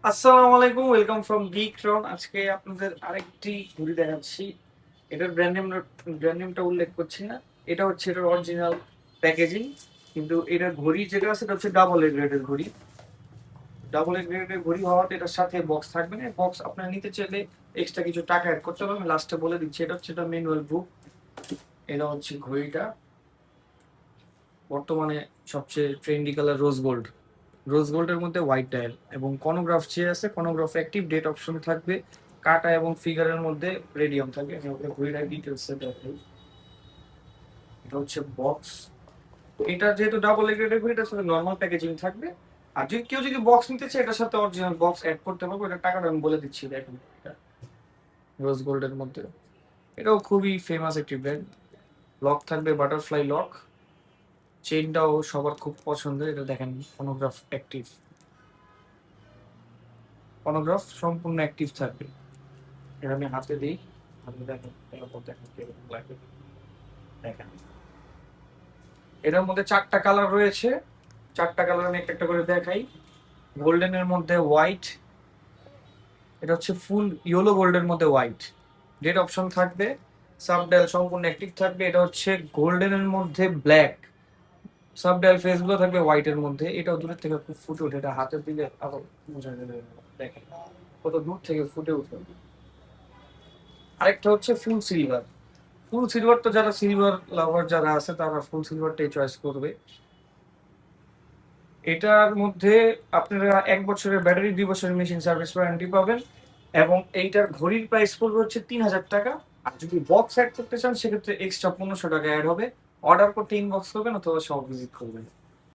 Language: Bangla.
আসসালামু আলাইকুম, ওয়েলকাম ফ্রম গিকট্রন। আজকে আপনাদের আরেকটি ঘড়ি দেখাচ্ছি। এটার ব্র্যান্ড নেমটা উল্লেখ করছি না। এটা হচ্ছে এটার অরিজিনাল প্যাকেজিং, কিন্তু এটার ঘড়ি যেটা আছে এটা হচ্ছে ডাবল এ গ্রেডের ঘড়ি। ডাবল এ গ্রেডের ঘড়ি হওয়াতে এটার সাথে বক্স থাকবে না। বক্স আপনারা নিতে চাইলে এক্সট্রা কিছু টাকা অ্যাড করতে হবে। আমি লাস্টে বলে দিচ্ছি। এটা হচ্ছে এটা ম্যানুয়াল বুক। এটা হচ্ছে ঘড়িটা বর্তমানে সবচেয়ে ট্রেন্ডি কালার রোজ গোল্ড। রোজ গোল্ডের মধ্যে হোয়াইট ডায়াল এবং কনোগ্রাফ যে আছে, কনোগ্রাফ অ্যাক্টিভ, ডেট অপশন থাকবে। কাটা এবং ফিগারের মধ্যে রেডিয়াম থাকবে। আমি আপনাকে ঘড়িটার ডিটেলস দেখাই। এটা হচ্ছে বক্স। এটা যেহেতু ডাবল এগ্রেডের ঘড়ি, এটার সাথে নর্মাল প্যাকেজিং থাকবে। আর যদি কেউ বক্স নিতে চায়, এটার সাথে অরিজিনাল বক্স অ্যাড করতে পারবো। এটা টাকাটা আমি বলে দিচ্ছি, দেখেন। এটা রোজ গোল্ডের মধ্যে, এটাও খুবই ফেমাস একটি ব্র্যান্ড। লক থাকবে বাটারফ্লাই লক। চেইনটাও সবার খুব পছন্দের। এটা দেখেন, ফোনোগ্রাফ অ্যাক্টিভ, ফোনোগ্রাফ সম্পূর্ণ অ্যাক্টিভ থাকবে। এটা আমি হাতে দিই, আপনি দেখেন, এরপর দেখেন কিরকম লাগে। দেখেন, এটার মধ্যে চারটা কালার রয়েছে। চারটা কালার আমি একটা করে দেখাই। গোল্ডেনের মধ্যে হোয়াইট, এটা হচ্ছে ফুল ইয়েলো গোল্ডের মধ্যে হোয়াইট। ডেট অপশন থাকবে, সাব ডায়াল সম্পূর্ণ অ্যাক্টিভ থাকবে। এটা হচ্ছে গোল্ডেনের মধ্যে ব্ল্যাক, সাব ডায়াল ফেস গুলো থাকবে হোয়াইটের মধ্যে। এটাও দূরের থেকে খুব ফুটে ওঠে, এটা হাতে দিলে আবার বোঝা যাবে। দেখেন কত দূর থেকে ফুটে উঠে। আরেকটা হচ্ছে ফুল সিলভার। ফুল সিলভার তো যারা সিলভার লাভার যারা আছে তারা ফুল সিলভারটাই চয়েস করবে। এটার মধ্যে আপনারা 1 বছরের ব্যাটারি, 2 বছরের মেশিন সার্ভিস ওয়ারেন্টি পাবেন। এবং এইটার ঘড়ির প্রাইস পড়বে হচ্ছে 3000 টাকা। আর যদি বক্স অ্যাড করতে চান সেক্ষেত্রে এক্সট্রা 1500 টাকা অ্যাড হবে। অর্ডার করতে ইনবক্স করবেন অথবা শপ ভিজিট করবেন।